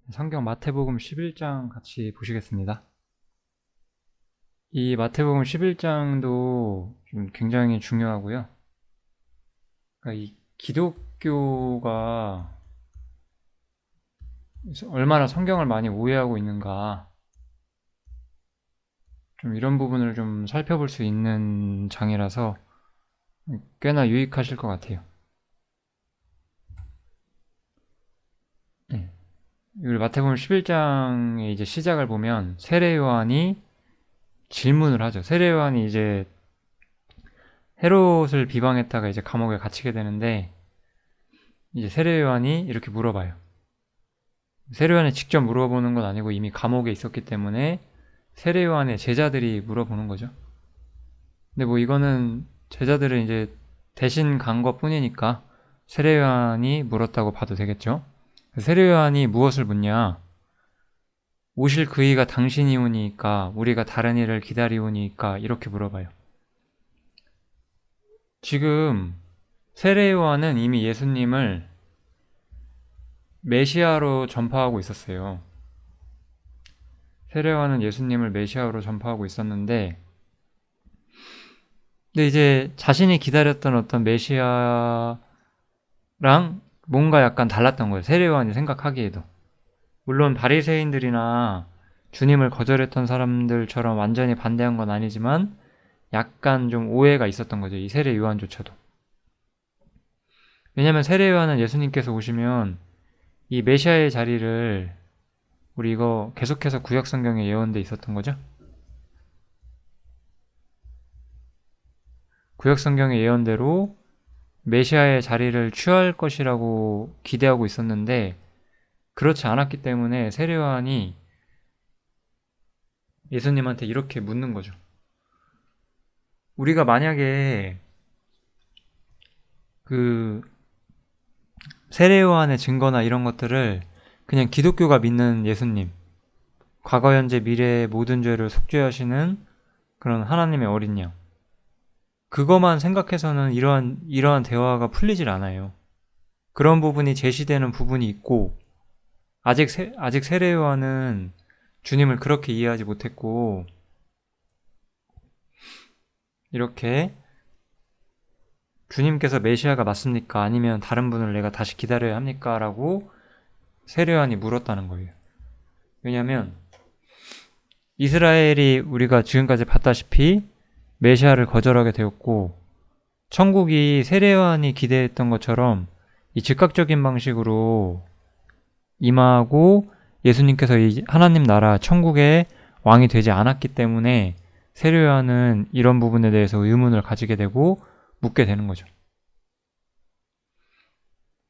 성경 마태복음 11장 같이 보시겠습니다. 이 마태복음 11장도 좀 굉장히 중요하고요. 그러니까 이 기독교가 얼마나 성경을 많이 오해하고 있는가, 좀 이런 부분을 좀 살펴볼 수 있는 장이라서 꽤나 유익하실 것 같아요. 네. 우리 마태복음 11장의 이제 시작을 보면 세례 요한이 질문을 하죠. 세례 요한이 이제 헤롯을 비방했다가 이제 감옥에 갇히게 되는데, 이제 세례 요한이 이렇게 물어봐요. 세례 요한이 직접 물어보는 건 아니고 이미 감옥에 있었기 때문에 세례 요한의 제자들이 물어보는 거죠. 근데 뭐 이거는 제자들은 이제 대신 간 것뿐이니까 세례 요한이 물었다고 봐도 되겠죠. 세례 요한이 무엇을 묻냐? 오실 그이가 당신이오니까 우리가 다른 일을 기다리오니까 이렇게 물어봐요. 지금 세례 요한은 이미 예수님을 메시아로 전파하고 있었어요. 세례 요한은 예수님을 메시아로 전파하고 있었는데, 근데 이제 자신이 기다렸던 어떤 메시아랑 뭔가 약간 달랐던 거예요. 세례 요한이 생각하기에도. 물론 바리새인들이나 주님을 거절했던 사람들처럼 완전히 반대한 건 아니지만 약간 좀 오해가 있었던 거죠. 이 세례 요한조차도. 왜냐면 세례 요한은 예수님께서 오시면 이 메시아의 자리를, 우리 이거 계속해서 구약 성경에 예언돼 있었던 거죠. 구약 성경의 예언대로 메시아의 자리를 취할 것이라고 기대하고 있었는데, 그렇지 않았기 때문에 세례 요한이 예수님한테 이렇게 묻는 거죠. 우리가 만약에 그 세례 요한의 증거나 이런 것들을 그냥 기독교가 믿는 예수님, 과거 현재 미래의 모든 죄를 속죄하시는 그런 하나님의 어린 양, 그것만 생각해서는 이러한 대화가 풀리질 않아요. 그런 부분이 제시되는 부분이 있고, 아직 세례 요한은 주님을 그렇게 이해하지 못했고, 이렇게 주님께서 메시아가 맞습니까? 아니면 다른 분을 내가 다시 기다려야 합니까? 라고 세례 요한이 물었다는 거예요. 왜냐하면 이스라엘이 우리가 지금까지 봤다시피 메시아를 거절하게 되었고, 천국이 세례 요한이 기대했던 것처럼 이 즉각적인 방식으로 임하고 예수님께서 이 하나님 나라 천국의 왕이 되지 않았기 때문에 세례 요한은 이런 부분에 대해서 의문을 가지게 되고 묻게 되는 거죠.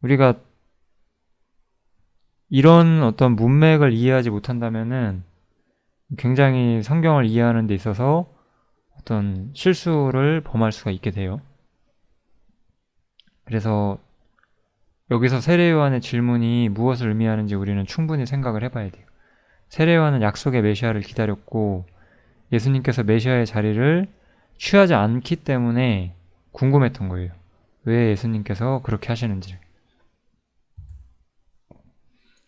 우리가 이런 어떤 문맥을 이해하지 못한다면은 굉장히 성경을 이해하는 데 있어서 어떤 실수를 범할 수가 있게 돼요. 그래서 여기서 세례 요한의 질문이 무엇을 의미하는지 우리는 충분히 생각을 해봐야 돼요. 세례 요한은 약속의 메시아를 기다렸고 예수님께서 메시아의 자리를 취하지 않기 때문에 궁금했던 거예요. 왜 예수님께서 그렇게 하시는지.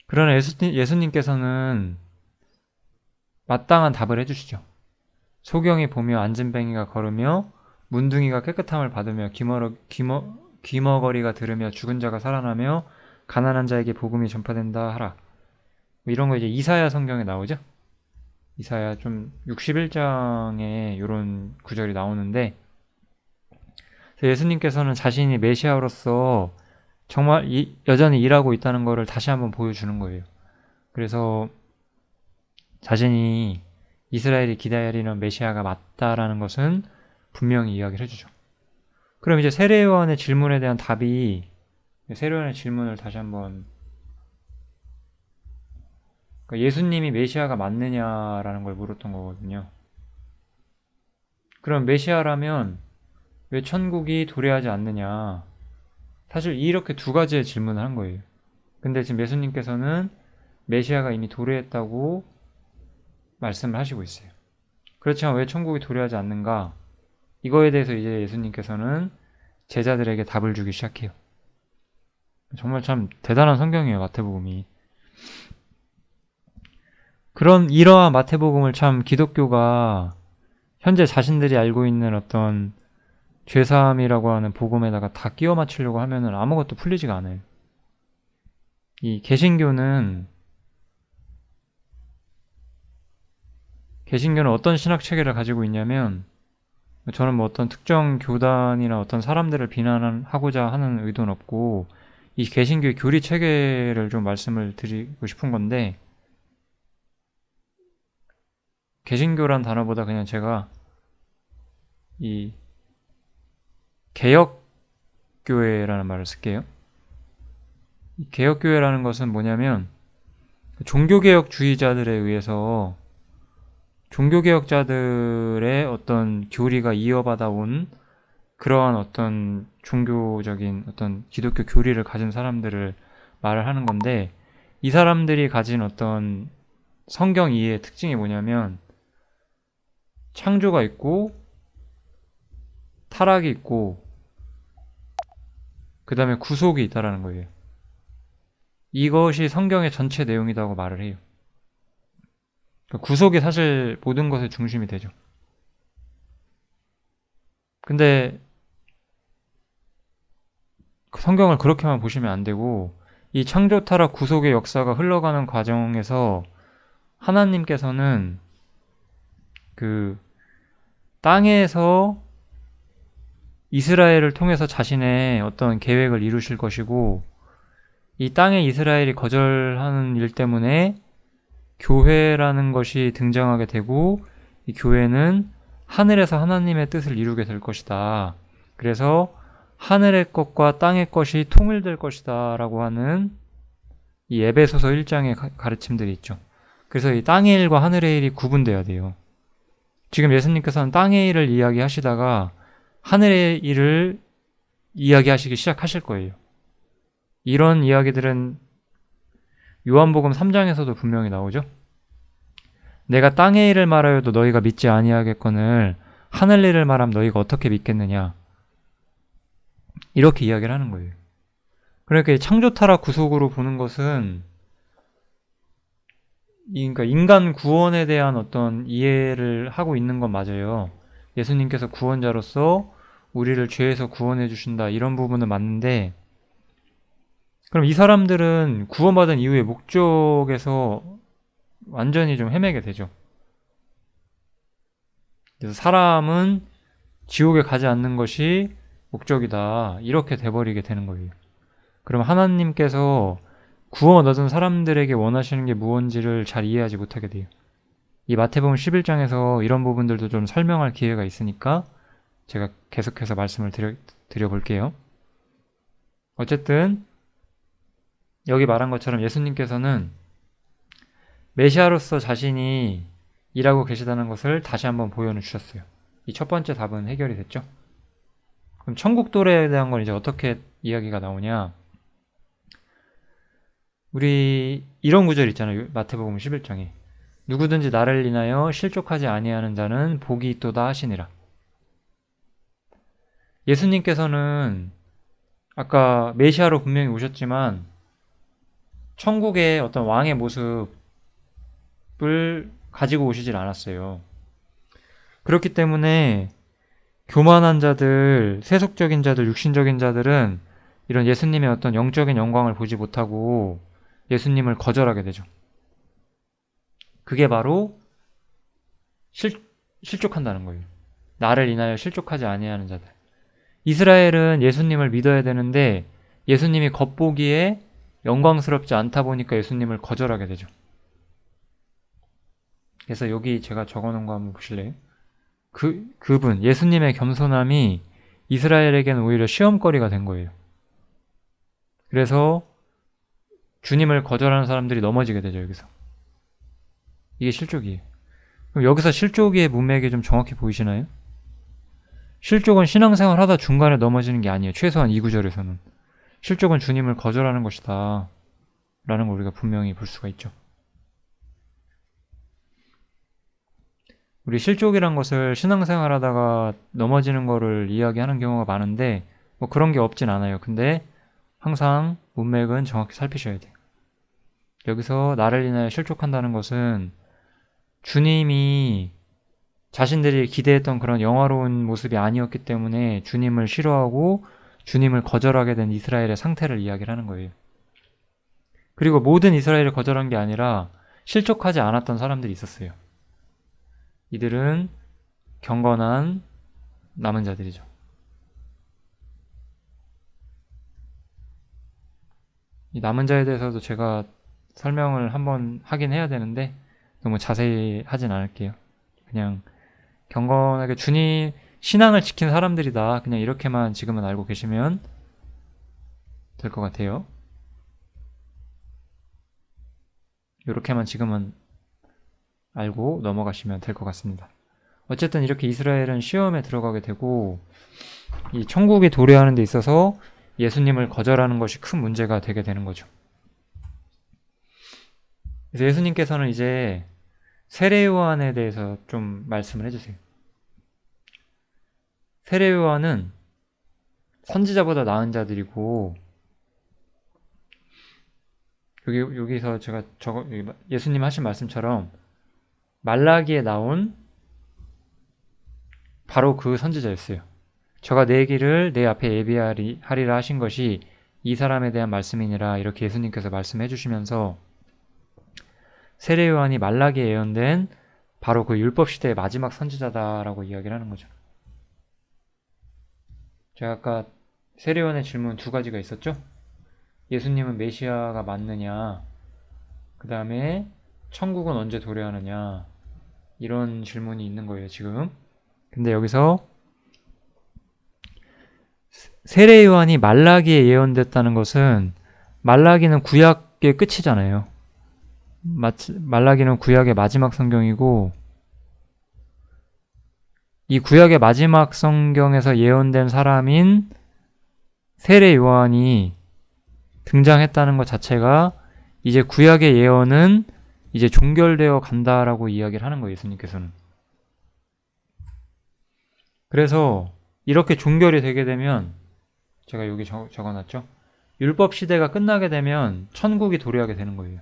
그러나 예수님께서는 마땅한 답을 해주시죠. 소경이 보며 앉은뱅이가 걸으며 문둥이가 깨끗함을 받으며 귀머거리가 들으며 죽은 자가 살아나며 가난한 자에게 복음이 전파된다 하라. 뭐 이런 거 이제 이사야 성경에 나오죠. 이사야 좀 61장에 이런 구절이 나오는데, 예수님께서는 자신이 메시아로서 정말 여전히 일하고 있다는 것을 다시 한번 보여주는 거예요. 그래서 자신이 이스라엘이 기다리는 메시아가 맞다라는 것은 분명히 이야기를 해주죠. 그럼 이제 세례 요한의 질문에 대한 답이, 세례 요한의 질문을 다시 한번, 그러니까 예수님이 메시아가 맞느냐라는 걸 물었던 거거든요. 그럼 메시아라면 왜 천국이 도래하지 않느냐? 사실 이렇게 두 가지의 질문을 한 거예요. 근데 지금 예수님께서는 메시아가 이미 도래했다고 말씀을 하시고 있어요. 그렇지만 왜 천국이 도래하지 않는가? 이거에 대해서 이제 예수님께서는 제자들에게 답을 주기 시작해요. 정말 참 대단한 성경이에요, 마태복음이. 이러한 마태복음을 참 기독교가 현재 자신들이 알고 있는 어떤 죄사함이라고 하는 복음에다가 다 끼워 맞추려고 하면은 아무것도 풀리지가 않아요. 이 개신교는 어떤 신학 체계를 가지고 있냐면, 저는 뭐 어떤 특정 교단이나 어떤 사람들을 비난하고자 하는 의도는 없고, 이 개신교의 교리 체계를 좀 말씀을 드리고 싶은 건데, 개신교란 단어보다 그냥 제가 이 개혁교회라는 말을 쓸게요. 이 개혁교회라는 것은 뭐냐면, 종교개혁주의자들에 의해서 종교개혁자들의 어떤 교리가 이어받아 온 그러한 어떤 종교적인 어떤 기독교 교리를 가진 사람들을 말을 하는 건데, 이 사람들이 가진 어떤 성경 이해의 특징이 뭐냐면, 창조가 있고 타락이 있고 그 다음에 구속이 있다라는 거예요. 이것이 성경의 전체 내용이라고 말을 해요. 구속이 사실 모든 것의 중심이 되죠. 근데 성경을 그렇게만 보시면 안 되고, 이 창조 타락 구속의 역사가 흘러가는 과정에서 하나님께서는 그 땅에서 이스라엘을 통해서 자신의 어떤 계획을 이루실 것이고, 이 땅에 이스라엘이 거절하는 일 때문에 교회라는 것이 등장하게 되고, 이 교회는 하늘에서 하나님의 뜻을 이루게 될 것이다. 그래서 하늘의 것과 땅의 것이 통일될 것이다 라고 하는 이 에베소서 1장의 가르침들이 있죠. 그래서 이 땅의 일과 하늘의 일이 구분돼야 돼요. 지금 예수님께서는 땅의 일을 이야기하시다가 하늘의 일을 이야기하시기 시작하실 거예요. 이런 이야기들은 요한복음 3장에서도 분명히 나오죠. 내가 땅의 일을 말하여도 너희가 믿지 아니하겠거늘 하늘 일을 말하면 너희가 어떻게 믿겠느냐, 이렇게 이야기를 하는 거예요. 그러니까 창조 타락 구속으로 보는 것은, 그러니까 인간 구원에 대한 어떤 이해를 하고 있는 건 맞아요. 예수님께서 구원자로서 우리를 죄에서 구원해 주신다, 이런 부분은 맞는데, 그럼 이 사람들은 구원받은 이후의 목적에서 완전히 좀 헤매게 되죠. 그래서 사람은 지옥에 가지 않는 것이 목적이다, 이렇게 돼버리게 되는 거예요. 그럼 하나님께서 구원 얻은 사람들에게 원하시는 게 무엇인지를 잘 이해하지 못하게 돼요. 이 마태복음 11장에서 이런 부분들도 좀 설명할 기회가 있으니까 제가 계속해서 말씀을 드려볼게요. 어쨌든 여기 말한 것처럼 예수님께서는 메시아로서 자신이 일하고 계시다는 것을 다시 한번 보여는 주셨어요. 이 첫 번째 답은 해결이 됐죠. 그럼 천국 도래에 대한 건 이제 어떻게 이야기가 나오냐, 우리 이런 구절 있잖아요. 마태복음 11장에 누구든지 나를 인하여 실족하지 아니하는 자는 복이 있도다 하시니라. 예수님께서는 아까 메시아로 분명히 오셨지만 천국의 어떤 왕의 모습을 가지고 오시질 않았어요. 그렇기 때문에 교만한 자들, 세속적인 자들, 육신적인 자들은 이런 예수님의 어떤 영적인 영광을 보지 못하고 예수님을 거절하게 되죠. 그게 바로 실족한다는 거예요. 나를 인하여 실족하지 아니하는 자들. 이스라엘은 예수님을 믿어야 되는데 예수님이 겉보기에 영광스럽지 않다 보니까 예수님을 거절하게 되죠. 그래서 여기 제가 적어놓은 거 한번 보실래요? 그분, 예수님의 겸손함이 이스라엘에게는 오히려 시험거리가 된 거예요. 그래서 주님을 거절하는 사람들이 넘어지게 되죠, 여기서. 이게 실족이에요. 그럼 여기서 실족의 문맥이 좀 정확히 보이시나요? 실족은 신앙생활 하다 중간에 넘어지는 게 아니에요. 최소한 이 구절에서는. 실족은 주님을 거절하는 것이다 라는 걸 우리가 분명히 볼 수가 있죠. 우리 실족이란 것을 신앙생활 하다가 넘어지는 거를 이야기하는 경우가 많은데 뭐 그런 게 없진 않아요. 근데 항상 문맥은 정확히 살피셔야 돼요. 여기서 나를 인하여 실족한다는 것은 주님이 자신들이 기대했던 그런 영화로운 모습이 아니었기 때문에 주님을 싫어하고 주님을 거절하게 된 이스라엘의 상태를 이야기를 하는 거예요. 그리고 모든 이스라엘을 거절한 게 아니라 실족하지 않았던 사람들이 있었어요. 이들은 경건한 남은 자들이죠. 이 남은 자에 대해서도 제가 설명을 한번 하긴 해야 되는데 너무 자세히 하진 않을게요. 그냥 경건하게 주님 신앙을 지킨 사람들이다. 그냥 이렇게만 지금은 알고 계시면 될 것 같아요. 이렇게만 지금은 알고 넘어가시면 될 것 같습니다. 어쨌든 이렇게 이스라엘은 시험에 들어가게 되고 이 천국이 도래하는 데 있어서 예수님을 거절하는 것이 큰 문제가 되게 되는 거죠. 그래서 예수님께서는 이제 세례 요한에 대해서 좀 말씀을 해주세요. 세례 요한은 선지자보다 나은 자들이고 여기서 제가 예수님 하신 말씀처럼 말라기에 나온 바로 그 선지자였어요. 저가 내 길을 내 앞에 예비하리라 하신 것이 이 사람에 대한 말씀이니라 이렇게 예수님께서 말씀해 주시면서 세례 요한이 말라기에 예언된 바로 그 율법 시대의 마지막 선지자다라고 이야기를 하는 거죠. 제가 아까 세례 요한의 질문 두 가지가 있었죠? 예수님은 메시아가 맞느냐, 그 다음에 천국은 언제 도래하느냐, 이런 질문이 있는 거예요, 지금. 근데 여기서 세례 요한이 말라기에 예언됐다는 것은 말라기는 구약의 끝이잖아요. 말라기는 구약의 마지막 성경이고 이 구약의 마지막 성경에서 예언된 사람인 세례 요한이 등장했다는 것 자체가 이제 구약의 예언은 이제 종결되어 간다라고 이야기를 하는 거예요, 예수님께서는. 그래서 이렇게 종결이 되게 되면 제가 여기 적어놨죠. 율법 시대가 끝나게 되면 천국이 도래하게 되는 거예요.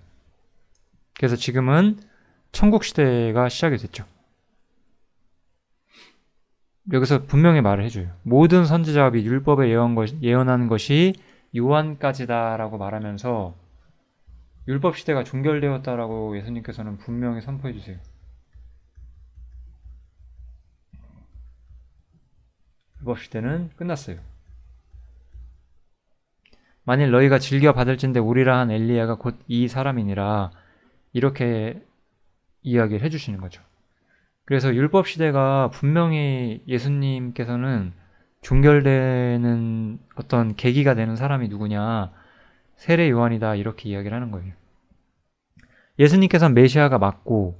그래서 지금은 천국 시대가 시작이 됐죠. 여기서 분명히 말을 해줘요. 모든 선지자가 및 율법에 예언한 것이 요한까지다라고 말하면서 율법 시대가 종결되었다라고 예수님께서는 분명히 선포해 주세요. 율법 시대는 끝났어요. 만일 너희가 즐겨 받을진대 오리라 한 엘리야가 곧 이 사람이니라 이렇게 이야기를 해주시는 거죠. 그래서 율법 시대가 분명히 예수님께서는 종결되는 어떤 계기가 되는 사람이 누구냐, 세례 요한이다 이렇게 이야기를 하는 거예요. 예수님께서는 메시아가 맞고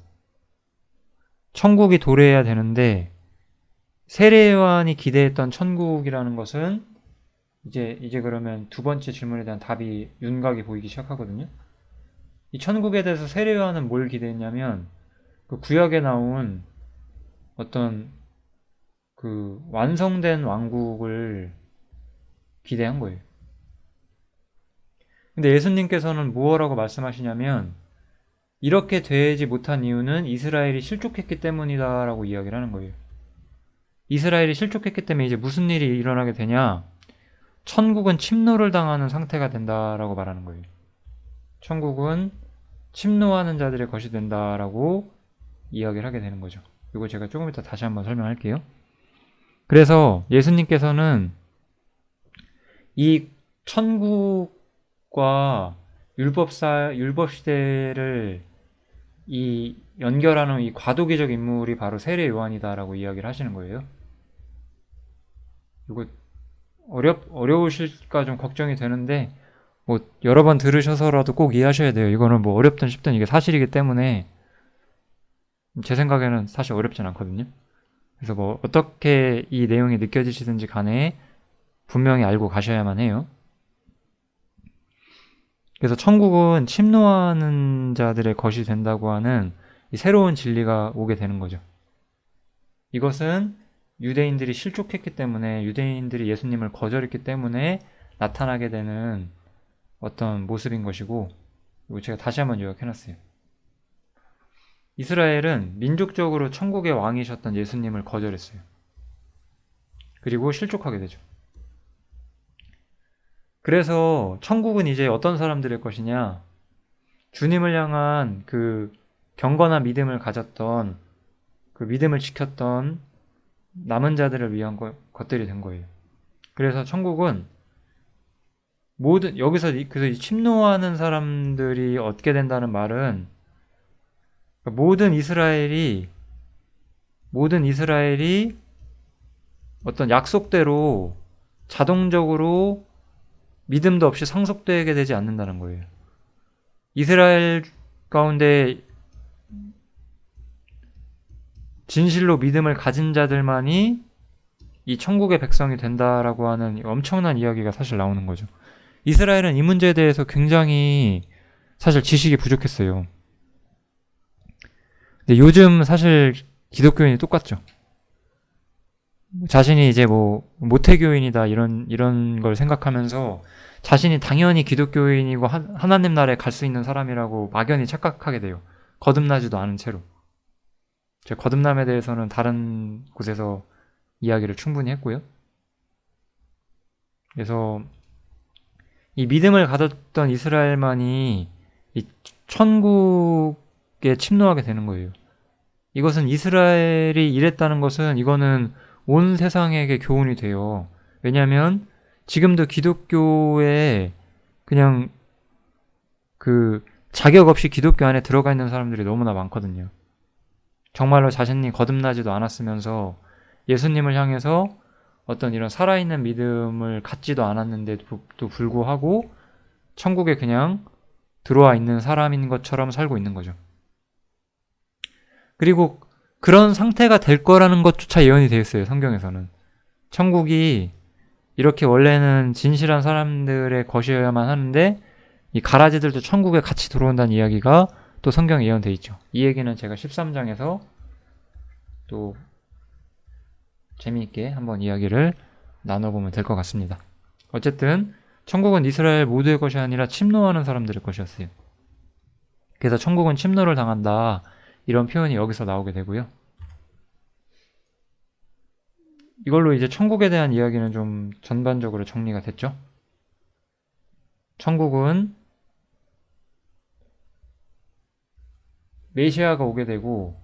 천국이 도래해야 되는데 세례 요한이 기대했던 천국이라는 것은 이제 그러면 두 번째 질문에 대한 답이 윤곽이 보이기 시작하거든요. 이 천국에 대해서 세례 요한은 뭘 기대했냐면 그 구약에 나온 어떤 그 완성된 왕국을 기대한 거예요. 근데 예수님께서는 무엇라고 말씀하시냐면 이렇게 되지 못한 이유는 이스라엘이 실족했기 때문이다라고 이야기를 하는 거예요. 이스라엘이 실족했기 때문에 이제 무슨 일이 일어나게 되냐? 천국은 침노를 당하는 상태가 된다라고 말하는 거예요. 천국은 침노하는 자들의 것이 된다라고 이야기를 하게 되는 거죠. 이거 제가 조금 이따 다시 한번 설명할게요. 그래서 예수님께서는 이 천국과 율법 시대를 이 연결하는 이 과도기적 인물이 바로 세례 요한이다라고 이야기를 하시는 거예요. 이거 어려우실까 좀 걱정이 되는데 뭐 여러 번 들으셔서라도 꼭 이해하셔야 돼요. 이거는 뭐 어렵든 쉽든 이게 사실이기 때문에 제 생각에는 사실 어렵진 않거든요. 그래서 뭐 어떻게 이 내용이 느껴지시든지 간에 분명히 알고 가셔야만 해요. 그래서 천국은 침노하는 자들의 것이 된다고 하는 이 새로운 진리가 오게 되는 거죠. 이것은 유대인들이 실족했기 때문에 유대인들이 예수님을 거절했기 때문에 나타나게 되는 어떤 모습인 것이고 이거 제가 다시 한번 요약해놨어요. 이스라엘은 민족적으로 천국의 왕이셨던 예수님을 거절했어요. 그리고 실족하게 되죠. 그래서 천국은 이제 어떤 사람들의 것이냐? 주님을 향한 그 경건한 믿음을 가졌던, 그 믿음을 지켰던 남은 자들을 위한 것들이 된 거예요. 그래서 천국은 그래서 이 침노하는 사람들이 얻게 된다는 말은 모든 이스라엘이 어떤 약속대로 자동적으로 믿음도 없이 상속되게 되지 않는다는 거예요. 이스라엘 가운데 진실로 믿음을 가진 자들만이 이 천국의 백성이 된다라고 하는 엄청난 이야기가 사실 나오는 거죠. 이스라엘은 이 문제에 대해서 굉장히 사실 지식이 부족했어요. 근데 요즘 사실 기독교인이 똑같죠. 자신이 이제 뭐 모태교인이다 이런 걸 생각하면서 자신이 당연히 기독교인이고 하나님 나라에 갈 수 있는 사람이라고 막연히 착각하게 돼요. 거듭나지도 않은 채로. 제가 거듭남에 대해서는 다른 곳에서 이야기를 충분히 했고요. 그래서 이 믿음을 가졌던 이스라엘만이 이 천국에 침노하게 되는 거예요. 이것은 이스라엘이 이랬다는 것은 이거는 온 세상에게 교훈이 돼요. 왜냐하면 지금도 기독교에 그냥 그 자격 없이 기독교 안에 들어가 있는 사람들이 너무나 많거든요. 정말로 자신이 거듭나지도 않았으면서 예수님을 향해서 어떤 이런 살아있는 믿음을 갖지도 않았는데도 불구하고 천국에 그냥 들어와 있는 사람인 것처럼 살고 있는 거죠. 그리고 그런 상태가 될 거라는 것조차 예언이 되어 있어요. 성경에서는. 천국이 이렇게 원래는 진실한 사람들의 것이어야만 하는데 이 가라지들도 천국에 같이 들어온다는 이야기가 또 성경에 예언되어 있죠. 이 얘기는 제가 13장에서 또 재미있게 한번 이야기를 나눠보면 될 것 같습니다. 어쨌든 천국은 이스라엘 모두의 것이 아니라 침노하는 사람들의 것이었어요. 그래서 천국은 침노를 당한다. 이런 표현이 여기서 나오게 되고요. 이걸로 이제 천국에 대한 이야기는 좀 전반적으로 정리가 됐죠. 천국은 메시아가 오게 되고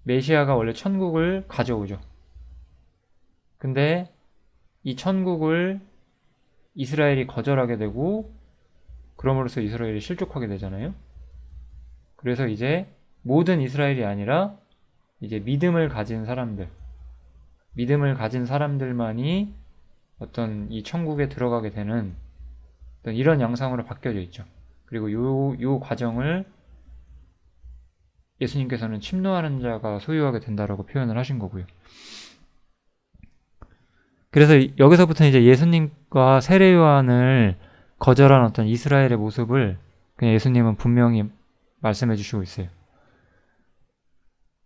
메시아가 원래 천국을 가져오죠. 근데 이 천국을 이스라엘이 거절하게 되고 그럼으로써 이스라엘이 실족하게 되잖아요. 그래서 이제 모든 이스라엘이 아니라 이제 믿음을 가진 사람들만이 어떤 이 천국에 들어가게 되는 어떤 이런 양상으로 바뀌어져 있죠. 그리고 요 과정을 예수님께서는 침노하는 자가 소유하게 된다라고 표현을 하신 거고요. 그래서 여기서부터 이제 예수님과 세례 요한을 거절한 어떤 이스라엘의 모습을 그냥 예수님은 분명히 말씀해 주시고 있어요.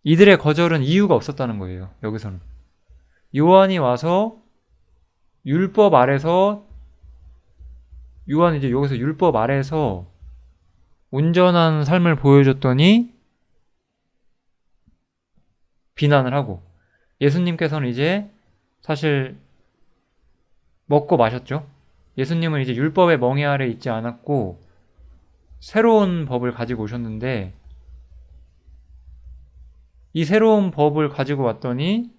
이들의 거절은 이유가 없었다는 거예요. 여기서는. 요한이 와서 율법 아래서 요한이 이제 여기서 율법 아래서 온전한 삶을 보여줬더니 비난을 하고 예수님께서는 이제 사실 먹고 마셨죠. 예수님은 이제 율법의 멍에 아래 있지 않았고 새로운 법을 가지고 오셨는데 이 새로운 법을 가지고 왔더니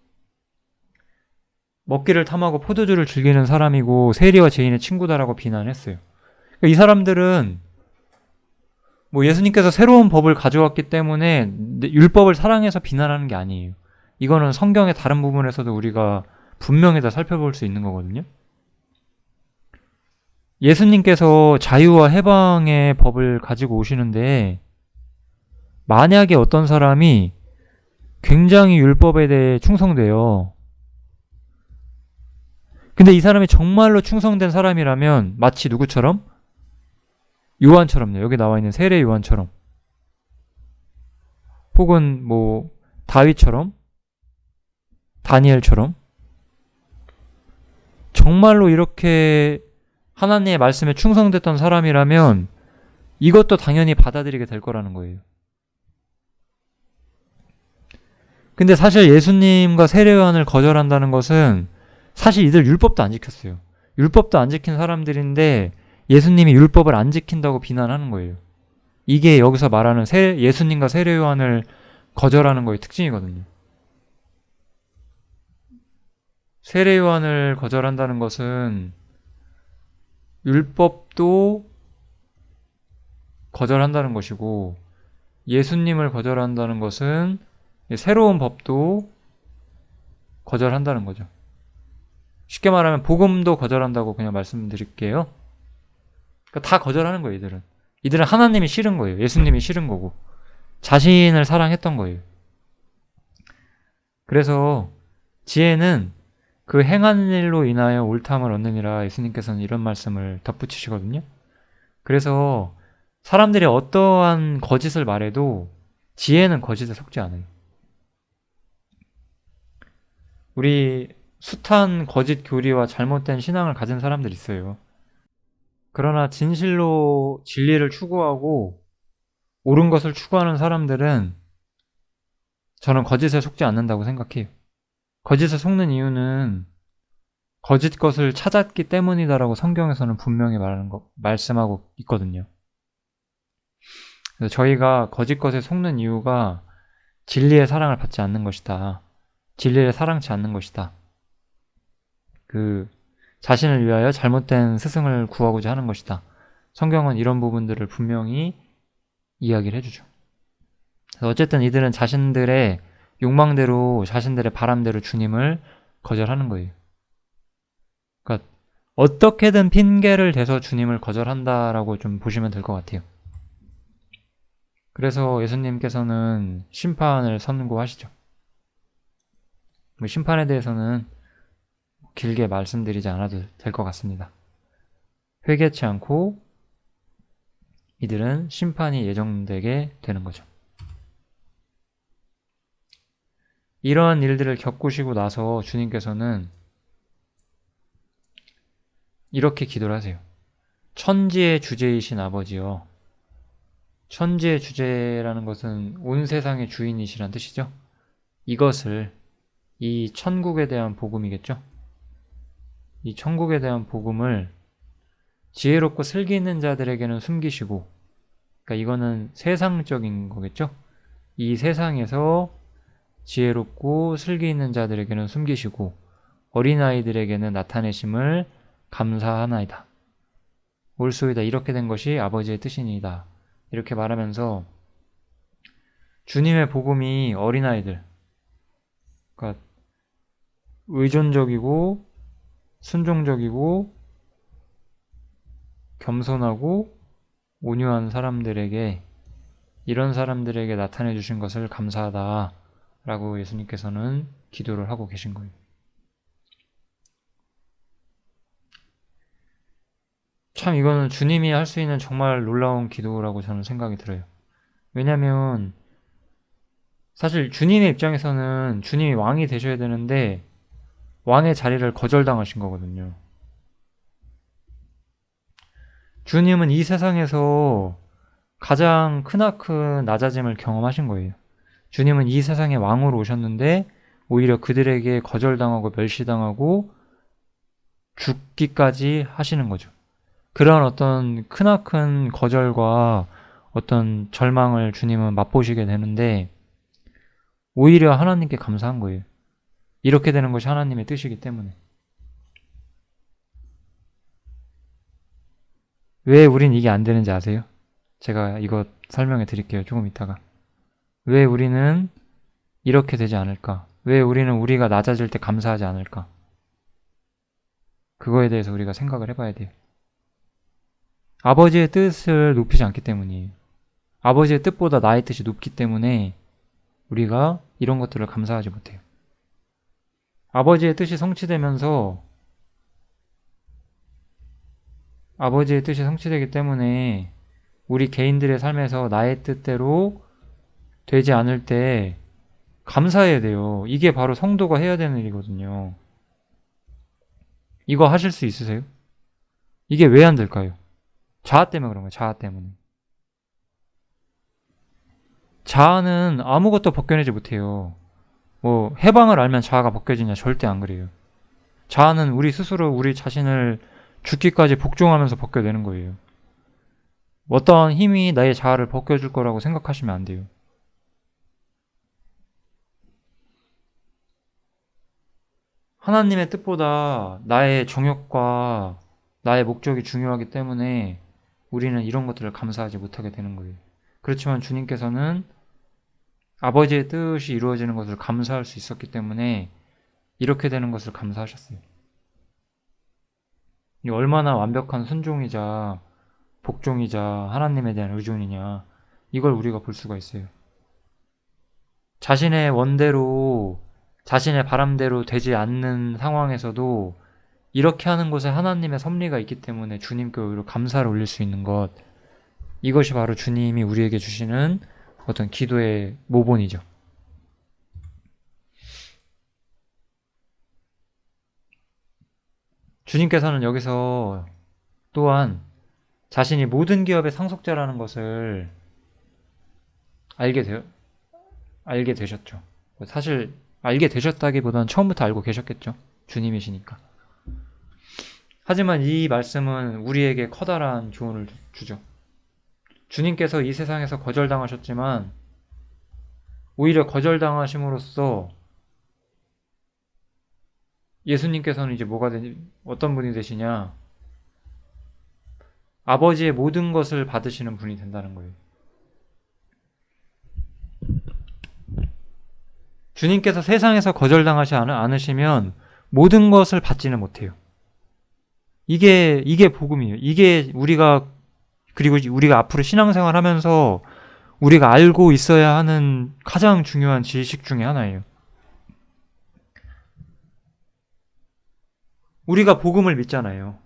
먹기를 탐하고 포도주를 즐기는 사람이고 세리와 죄인의 친구다라고 비난했어요. 그러니까 이 사람들은 뭐 예수님께서 새로운 법을 가져왔기 때문에 율법을 사랑해서 비난하는 게 아니에요. 이거는 성경의 다른 부분에서도 우리가 분명히 다 살펴볼 수 있는 거거든요. 예수님께서 자유와 해방의 법을 가지고 오시는데 만약에 어떤 사람이 굉장히 율법에 대해 충성돼요. 근데 이 사람이 정말로 충성된 사람이라면 마치 누구처럼? 요한처럼요. 여기 나와 있는 세례 요한처럼. 혹은 뭐 다윗처럼, 다니엘처럼 정말로 이렇게 하나님의 말씀에 충성됐던 사람이라면 이것도 당연히 받아들이게 될 거라는 거예요. 근데 사실 예수님과 세례요한을 거절한다는 것은 사실 이들 율법도 안 지켰어요. 율법도 안 지킨 사람들인데 예수님이 율법을 안 지킨다고 비난하는 거예요. 이게 여기서 말하는 예수님과 세례요한을 거절하는 거의 특징이거든요. 세례요한을 거절한다는 것은 율법도 거절한다는 것이고, 예수님을 거절한다는 것은 새로운 법도 거절한다는 거죠. 쉽게 말하면 복음도 거절한다고 그냥 말씀드릴게요. 그러니까 다 거절하는 거예요, 이들은. 이들은 하나님이 싫은 거예요. 예수님이 싫은 거고. 자신을 사랑했던 거예요. 그래서 지혜는 그 행하는 일로 인하여 옳다함을 얻느니라, 예수님께서는 이런 말씀을 덧붙이시거든요. 그래서 사람들이 어떠한 거짓을 말해도 지혜는 거짓에 속지 않아요. 우리 숱한 거짓 교리와 잘못된 신앙을 가진 사람들이 있어요. 그러나 진실로 진리를 추구하고 옳은 것을 추구하는 사람들은 저는 거짓에 속지 않는다고 생각해요. 거짓에 속는 이유는 거짓 것을 찾았기 때문이다라고 성경에서는 분명히 말씀하고 있거든요. 그래서 저희가 거짓 것에 속는 이유가 진리의 사랑을 받지 않는 것이다. 진리를 사랑치 않는 것이다. 자신을 위하여 잘못된 스승을 구하고자 하는 것이다. 성경은 이런 부분들을 분명히 이야기를 해주죠. 그래서 어쨌든 이들은 자신들의 욕망대로, 자신들의 바람대로 주님을 거절하는 거예요. 그러니까 어떻게든 핑계를 대서 주님을 거절한다라고 좀 보시면 될 것 같아요. 그래서 예수님께서는 심판을 선고하시죠. 심판에 대해서는 길게 말씀드리지 않아도 될 것 같습니다. 회개치 않고 이들은 심판이 예정되게 되는 거죠. 이러한 일들을 겪으시고 나서 주님께서는 이렇게 기도를 하세요. 천지의 주제이신 아버지여. 천지의 주제라는 것은 온 세상의 주인이시란 뜻이죠. 이것을, 이 천국에 대한 복음이겠죠. 이 천국에 대한 복음을 지혜롭고 슬기 있는 자들에게는 숨기시고, 그러니까 이거는 세상적인 거겠죠. 이 세상에서 지혜롭고 슬기 있는 자들에게는 숨기시고 어린아이들에게는 나타내심을 감사하나이다. 옳소이다. 이렇게 된 것이 아버지의 뜻이니이다. 이렇게 말하면서 주님의 복음이 어린아이들, 그러니까 의존적이고 순종적이고 겸손하고 온유한 사람들에게, 이런 사람들에게 나타내 주신 것을 감사하다 라고 예수님께서는 기도를 하고 계신 거예요. 참 이거는 주님이 할 수 있는 정말 놀라운 기도라고 저는 생각이 들어요. 왜냐하면 사실 주님의 입장에서는 주님이 왕이 되셔야 되는데 왕의 자리를 거절당하신 거거든요. 주님은 이 세상에서 가장 크나큰 낮아짐을 경험하신 거예요. 주님은 이 세상의 왕으로 오셨는데 오히려 그들에게 거절당하고 멸시당하고 죽기까지 하시는 거죠. 그런 어떤 크나큰 거절과 어떤 절망을 주님은 맛보시게 되는데 오히려 하나님께 감사한 거예요. 이렇게 되는 것이 하나님의 뜻이기 때문에. 왜 우린 이게 안 되는지 아세요? 제가 이거 설명해 드릴게요. 조금 이따가. 왜 우리는 이렇게 되지 않을까? 왜 우리는 우리가 낮아질 때 감사하지 않을까? 그거에 대해서 우리가 생각을 해봐야 돼요. 아버지의 뜻을 높이지 않기 때문이에요. 아버지의 뜻보다 나의 뜻이 높기 때문에 우리가 이런 것들을 감사하지 못해요. 아버지의 뜻이 성취되면서, 아버지의 뜻이 성취되기 때문에 우리 개인들의 삶에서 나의 뜻대로 되지 않을 때 감사해야 돼요. 이게 바로 성도가 해야 되는 일이거든요. 이거 하실 수 있으세요? 이게 왜 안 될까요? 자아 때문에 그런 거예요. 자아 때문에. 자아는 아무것도 벗겨내지 못해요. 뭐 해방을 알면 자아가 벗겨지냐? 절대 안 그래요. 자아는 우리 스스로 우리 자신을 죽기까지 복종하면서 벗겨내는 거예요. 어떠한 힘이 나의 자아를 벗겨줄 거라고 생각하시면 안 돼요. 하나님의 뜻보다 나의 정욕과 나의 목적이 중요하기 때문에 우리는 이런 것들을 감사하지 못하게 되는 거예요. 그렇지만 주님께서는 아버지의 뜻이 이루어지는 것을 감사할 수 있었기 때문에 이렇게 되는 것을 감사하셨어요. 이 얼마나 완벽한 순종이자 복종이자 하나님에 대한 의존이냐, 이걸 우리가 볼 수가 있어요. 자신의 원대로, 자신의 바람대로 되지 않는 상황에서도 이렇게 하는 곳에 하나님의 섭리가 있기 때문에 주님께 오히려 감사를 올릴 수 있는 것, 이것이 바로 주님이 우리에게 주시는 어떤 기도의 모본이죠. 주님께서는 여기서 또한 자신이 모든 기업의 상속자라는 것을 알게 되셨죠. 사실 알게 되셨다기보다는 처음부터 알고 계셨겠죠. 주님이시니까. 하지만 이 말씀은 우리에게 커다란 교훈을 주죠. 주님께서 이 세상에서 거절당하셨지만 오히려 거절당하심으로써 예수님께서는 이제 어떤 분이 되시냐? 아버지의 모든 것을 받으시는 분이 된다는 거예요. 주님께서 세상에서 거절당하지 않으시면 모든 것을 받지는 못해요. 이게 복음이에요. 이게 그리고 우리가 앞으로 신앙생활 하면서 우리가 알고 있어야 하는 가장 중요한 지식 중에 하나예요. 우리가 복음을 믿잖아요.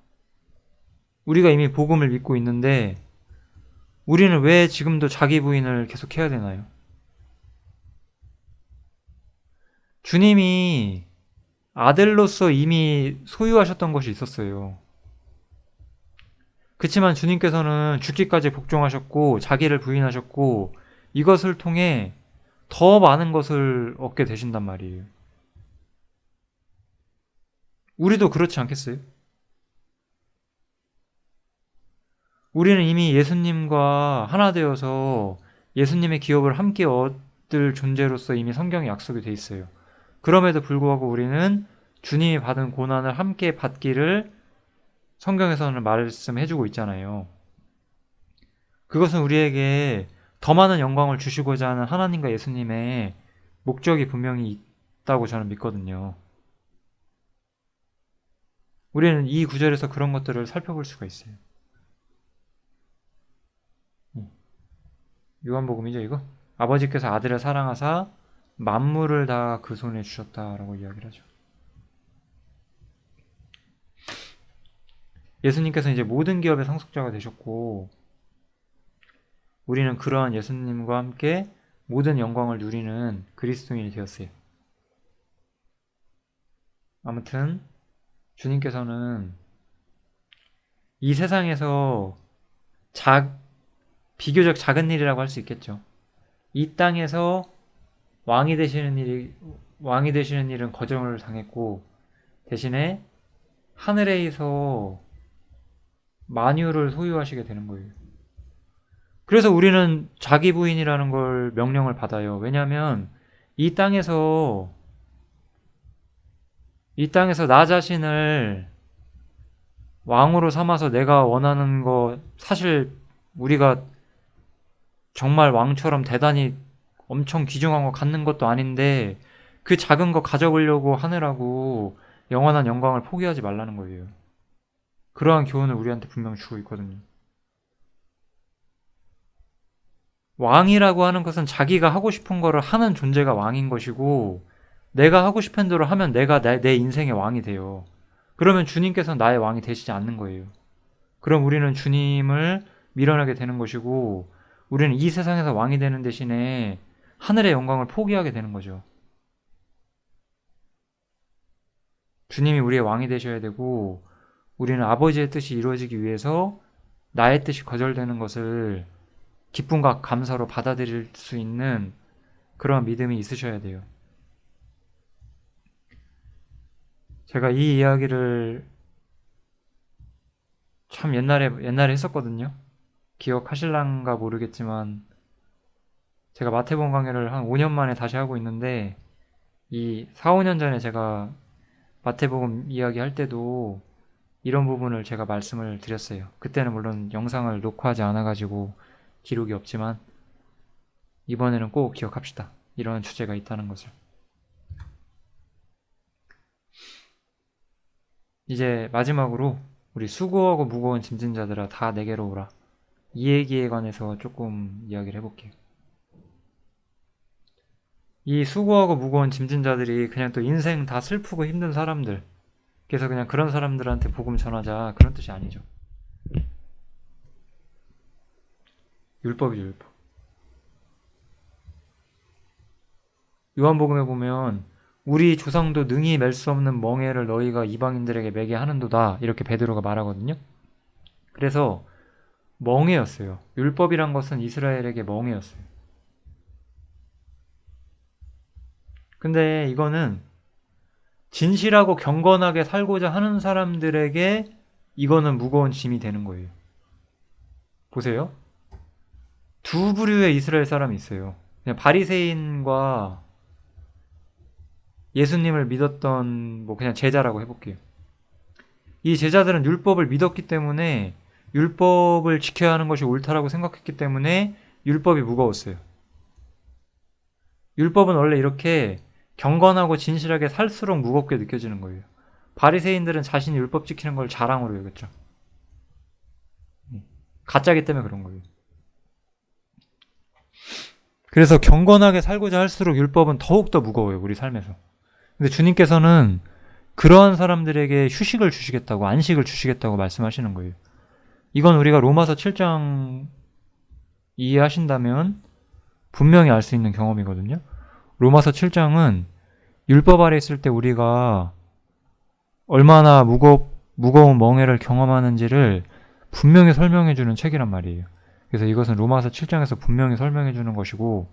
우리가 이미 복음을 믿고 있는데 우리는 왜 지금도 자기 부인을 계속 해야 되나요? 주님이 아들로서 이미 소유하셨던 것이 있었어요. 그렇지만 주님께서는 죽기까지 복종하셨고 자기를 부인하셨고 이것을 통해 더 많은 것을 얻게 되신단 말이에요. 우리도 그렇지 않겠어요? 우리는 이미 예수님과 하나 되어서 예수님의 기업을 함께 얻을 존재로서 이미 성경에 약속이 돼 있어요. 그럼에도 불구하고 우리는 주님이 받은 고난을 함께 받기를 성경에서는 말씀해주고 있잖아요. 그것은 우리에게 더 많은 영광을 주시고자 하는 하나님과 예수님의 목적이 분명히 있다고 저는 믿거든요. 우리는 이 구절에서 그런 것들을 살펴볼 수가 있어요. 요한복음이죠, 이거? 아버지께서 아들을 사랑하사 만물을 다 그 손에 주셨다라고 이야기를 하죠. 예수님께서 이제 모든 기업의 상속자가 되셨고 우리는 그러한 예수님과 함께 모든 영광을 누리는 그리스도인이 되었어요. 아무튼 주님께서는 이 세상에서 비교적 작은 일이라고 할 수 있겠죠. 이 땅에서 왕이 되시는 일은 거절을 당했고 대신에 하늘에서 만유를 소유하시게 되는 거예요. 그래서 우리는 자기 부인이라는 걸 명령을 받아요. 왜냐하면 이 땅에서 나 자신을 왕으로 삼아서 내가 원하는 거, 사실 우리가 정말 왕처럼 대단히 엄청 귀중한 거 갖는 것도 아닌데 그 작은 거 가져보려고 하느라고 영원한 영광을 포기하지 말라는 거예요. 그러한 교훈을 우리한테 분명 주고 있거든요. 왕이라고 하는 것은 자기가 하고 싶은 거를 하는 존재가 왕인 것이고 내가 하고 싶은 대로 하면 내가 내 인생의 왕이 돼요. 그러면 주님께서는 나의 왕이 되시지 않는 거예요. 그럼 우리는 주님을 밀어내게 되는 것이고 우리는 이 세상에서 왕이 되는 대신에 하늘의 영광을 포기하게 되는 거죠. 주님이 우리의 왕이 되셔야 되고 우리는 아버지의 뜻이 이루어지기 위해서 나의 뜻이 거절되는 것을 기쁨과 감사로 받아들일 수 있는 그런 믿음이 있으셔야 돼요. 제가 이 이야기를 참 옛날에 했었거든요. 기억하실란가 모르겠지만 제가 마태복음 강의를 한 5년 만에 다시 하고 있는데 이 4, 5년 전에 제가 마태복음 이야기할 때도 이런 부분을 제가 말씀을 드렸어요. 그때는 물론 영상을 녹화하지 않아가지고 기록이 없지만 이번에는 꼭 기억합시다. 이런 주제가 있다는 것을. 이제 마지막으로 우리 수고하고 무거운 짐진 자들아 다 내게로 오라. 이 얘기에 관해서 조금 이야기를 해볼게요. 이 수고하고 무거운 짐진 자들이 그냥 또 인생 다 슬프고 힘든 사람들, 그래서 그냥 그런 사람들한테 복음 전하자 그런 뜻이 아니죠. 율법이죠, 율법. 요한복음에 보면 우리 조상도 능히 맬 수 없는 멍에를 너희가 이방인들에게 매게 하는도다 이렇게 베드로가 말하거든요. 그래서 멍에였어요. 율법이란 것은 이스라엘에게 멍에였어요. 근데 이거는 진실하고 경건하게 살고자 하는 사람들에게 이거는 무거운 짐이 되는 거예요. 보세요. 두 부류의 이스라엘 사람이 있어요. 그냥 바리새인과 예수님을 믿었던 뭐 그냥 제자라고 해볼게요. 이 제자들은 율법을 믿었기 때문에 율법을 지켜야 하는 것이 옳다라고 생각했기 때문에 율법이 무거웠어요. 율법은 원래 이렇게 경건하고 진실하게 살수록 무겁게 느껴지는 거예요. 바리새인들은 자신이 율법 지키는 걸 자랑으로 여겼죠. 가짜기 때문에 그런 거예요. 그래서 경건하게 살고자 할수록 율법은 더욱더 무거워요. 우리 삶에서. 근데 주님께서는 그러한 사람들에게 휴식을 주시겠다고, 안식을 주시겠다고 말씀하시는 거예요. 이건 우리가 로마서 7장 이해하신다면 분명히 알 수 있는 경험이거든요. 로마서 7장은 율법 아래 있을 때 우리가 얼마나 무거운 멍에를 경험하는지를 분명히 설명해 주는 책이란 말이에요. 그래서 이것은 로마서 7장에서 분명히 설명해 주는 것이고,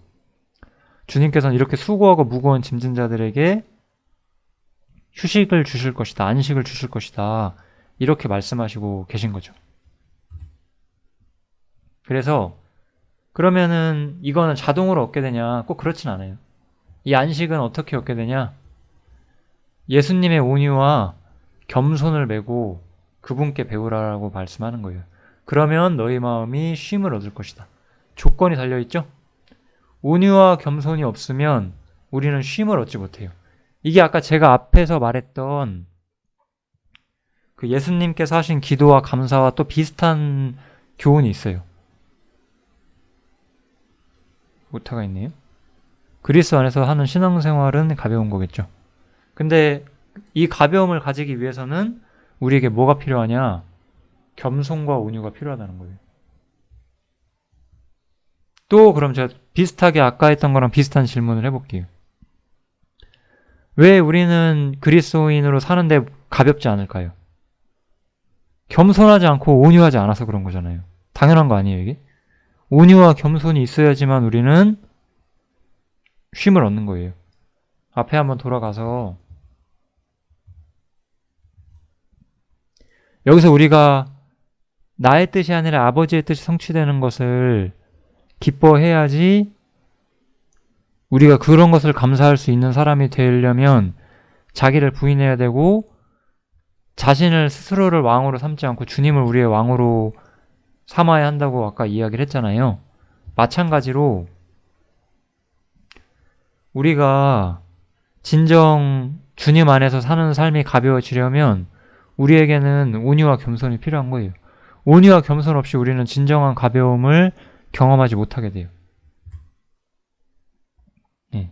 주님께서는 이렇게 수고하고 무거운 짐진 자들에게 휴식을 주실 것이다, 안식을 주실 것이다, 이렇게 말씀하시고 계신 거죠. 그래서 그러면은 이거는 자동으로 얻게 되냐? 꼭 그렇진 않아요. 이 안식은 어떻게 얻게 되냐? 예수님의 온유와 겸손을 메고 그분께 배우라고 말씀하는 거예요. 그러면 너희 마음이 쉼을 얻을 것이다. 조건이 달려있죠? 온유와 겸손이 없으면 우리는 쉼을 얻지 못해요. 이게 아까 제가 앞에서 말했던 그 예수님께서 하신 기도와 감사와 또 비슷한 교훈이 있어요. 오타가 있네요. 그리스도 안에서 하는 신앙생활은 가벼운 거겠죠. 근데 이 가벼움을 가지기 위해서는 우리에게 뭐가 필요하냐? 겸손과 온유가 필요하다는 거예요. 또 그럼 제가 비슷하게 아까 했던 거랑 비슷한 질문을 해볼게요. 왜 우리는 그리스도인으로 사는데 가볍지 않을까요? 겸손하지 않고 온유하지 않아서 그런 거잖아요. 당연한 거 아니에요, 이게? 온유와 겸손이 있어야지만 우리는 쉼을 얻는 거예요. 앞에 한번 돌아가서 여기서 우리가 나의 뜻이 아니라 아버지의 뜻이 성취되는 것을 기뻐해야지 우리가 그런 것을 감사할 수 있는 사람이 되려면 자기를 부인해야 되고 자신을 스스로를 왕으로 삼지 않고 주님을 우리의 왕으로 삼아야 한다고 아까 이야기를 했잖아요. 마찬가지로 우리가 진정 주님 안에서 사는 삶이 가벼워지려면 우리에게는 온유와 겸손이 필요한 거예요. 온유와 겸손 없이 우리는 진정한 가벼움을 경험하지 못하게 돼요. 네.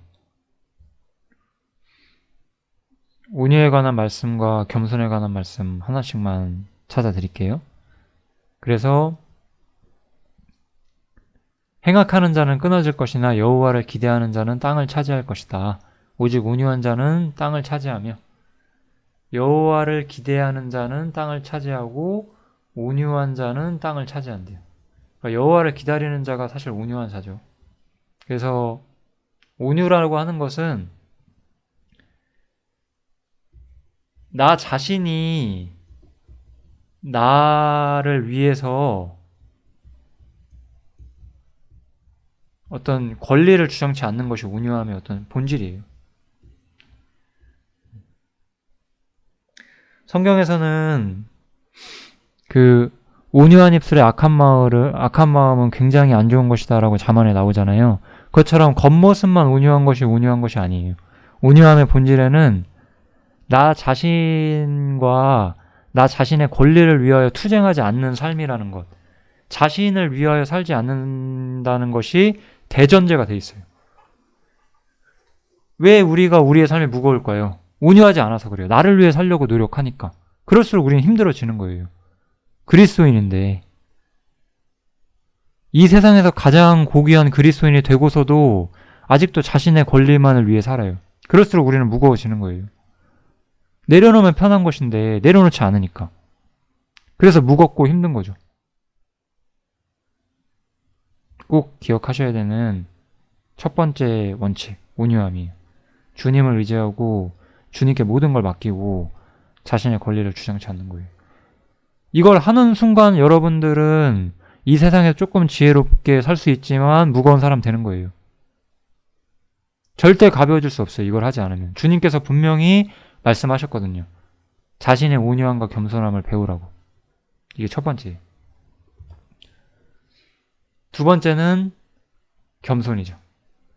온유에 관한 말씀과 겸손에 관한 말씀 하나씩만 찾아드릴게요. 그래서 행악하는 자는 끊어질 것이나 여호와를 기대하는 자는 땅을 차지할 것이다. 오직 온유한 자는 땅을 차지하며 여호와를 기대하는 자는 땅을 차지하고 온유한 자는 땅을 차지한대요. 그러니까 여호와를 기다리는 자가 사실 온유한 자죠. 그래서 온유라고 하는 것은 나 자신이 나를 위해서 어떤 권리를 주장치 않는 것이 온유함의 어떤 본질이에요. 성경에서는 그 온유한 입술의 악한 마음은 굉장히 안 좋은 것이다라고 잠언에 나오잖아요. 그것처럼 겉모습만 온유한 것이 온유한 것이 아니에요. 온유함의 본질에는 나 자신과 나 자신의 권리를 위하여 투쟁하지 않는 삶이라는 것, 자신을 위하여 살지 않는다는 것이 대전제가 돼 있어요. 왜 우리가 우리의 삶이 무거울까요? 온유하지 않아서 그래요. 나를 위해 살려고 노력하니까. 그럴수록 우리는 힘들어지는 거예요. 그리스도인인데 이 세상에서 가장 고귀한 그리스도인이 되고서도 아직도 자신의 권리만을 위해 살아요. 그럴수록 우리는 무거워지는 거예요. 내려놓으면 편한 것인데 내려놓지 않으니까. 그래서 무겁고 힘든 거죠. 꼭 기억하셔야 되는 첫 번째 원칙, 온유함이에요. 주님을 의지하고 주님께 모든 걸 맡기고 자신의 권리를 주장치 않는 거예요. 이걸 하는 순간 여러분들은 이 세상에 조금 지혜롭게 살 수 있지만 무거운 사람 되는 거예요. 절대 가벼워질 수 없어요. 이걸 하지 않으면. 주님께서 분명히 말씀하셨거든요. 자신의 온유함과 겸손함을 배우라고. 이게 첫 번째예요. 두 번째는 겸손이죠.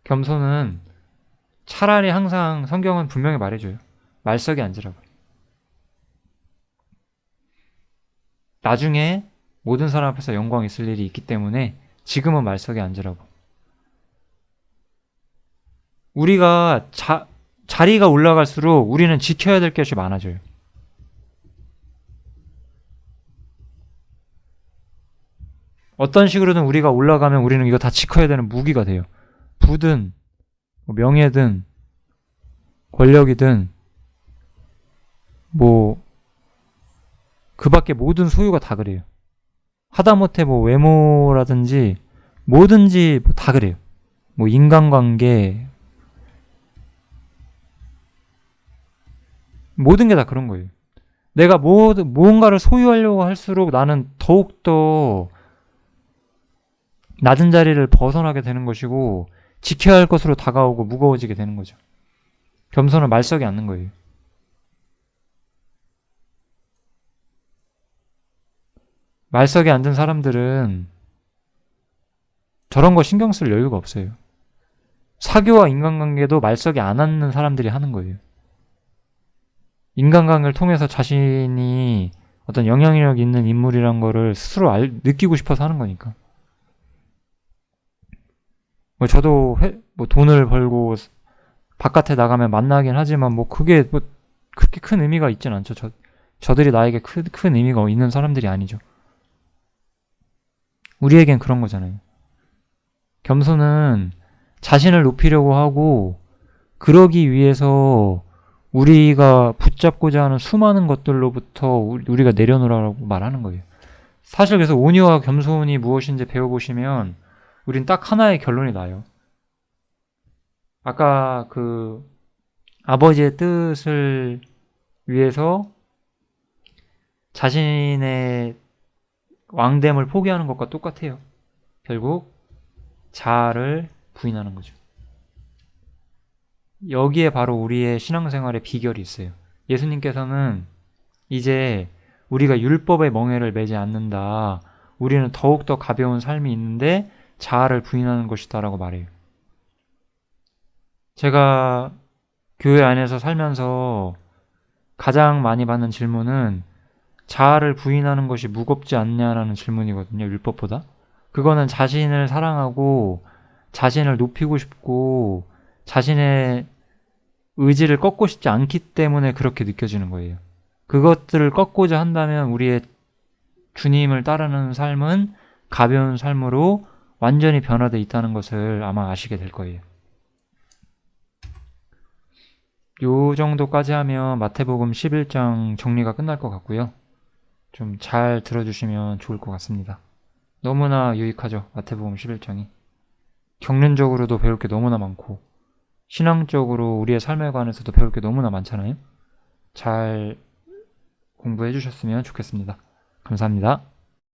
겸손은 차라리 항상 성경은 분명히 말해줘요. 말석에 앉으라고. 나중에 모든 사람 앞에서 영광 있을 일이 있기 때문에 지금은 말석에 앉으라고. 우리가 자리가 올라갈수록 우리는 지켜야 될 것이 많아져요. 어떤 식으로든 우리가 올라가면 우리는 이거 다 지켜야 되는 무기가 돼요. 부든 명예든 권력이든 그 밖에 모든 소유가 다 그래요. 하다못해 외모라든지 뭐든지 다 그래요. 인간관계 모든 게 다 그런 거예요. 내가 무언가를 소유하려고 할수록 나는 더욱더 낮은 자리를 벗어나게 되는 것이고 지켜야 할 것으로 다가오고 무거워지게 되는 거죠. 겸손은 말석에 앉는 거예요. 말석에 앉은 사람들은 저런 거 신경 쓸 여유가 없어요. 사교와 인간관계도 말석에 안 앉는 사람들이 하는 거예요. 인간관계를 통해서 자신이 어떤 영향력 있는 인물이란 거를 스스로 느끼고 싶어서 하는 거니까. 저도 돈을 벌고 바깥에 나가면 만나긴 하지만 그게 그렇게 큰 의미가 있진 않죠. 저들이 나에게 큰 의미가 있는 사람들이 아니죠. 우리에겐 그런 거잖아요. 겸손은 자신을 높이려고 하고 그러기 위해서 우리가 붙잡고자 하는 수많은 것들로부터 우리가 내려놓으라고 말하는 거예요. 사실 그래서 온유와 겸손이 무엇인지 배워보시면 우린 딱 하나의 결론이 나요. 아까 아버지의 뜻을 위해서 자신의 왕됨을 포기하는 것과 똑같아요. 결국 자아를 부인하는 거죠. 여기에 바로 우리의 신앙생활의 비결이 있어요. 예수님께서는 이제 우리가 율법의 멍에를 매지 않는다. 우리는 더욱더 가벼운 삶이 있는데 자아를 부인하는 것이다 라고 말해요. 제가 교회 안에서 살면서 가장 많이 받는 질문은 자아를 부인하는 것이 무겁지 않냐라는 질문이거든요. 율법보다. 그거는 자신을 사랑하고 자신을 높이고 싶고 자신의 의지를 꺾고 싶지 않기 때문에 그렇게 느껴지는 거예요. 그것들을 꺾고자 한다면 우리의 주님을 따르는 삶은 가벼운 삶으로 완전히 변화되어 있다는 것을 아마 아시게 될 거예요. 요 정도까지 하면 마태복음 11장 정리가 끝날 것 같고요. 좀 잘 들어주시면 좋을 것 같습니다. 너무나 유익하죠. 마태복음 11장이. 경륜적으로도 배울 게 너무나 많고 신앙적으로 우리의 삶에 관해서도 배울 게 너무나 많잖아요. 잘 공부해 주셨으면 좋겠습니다. 감사합니다.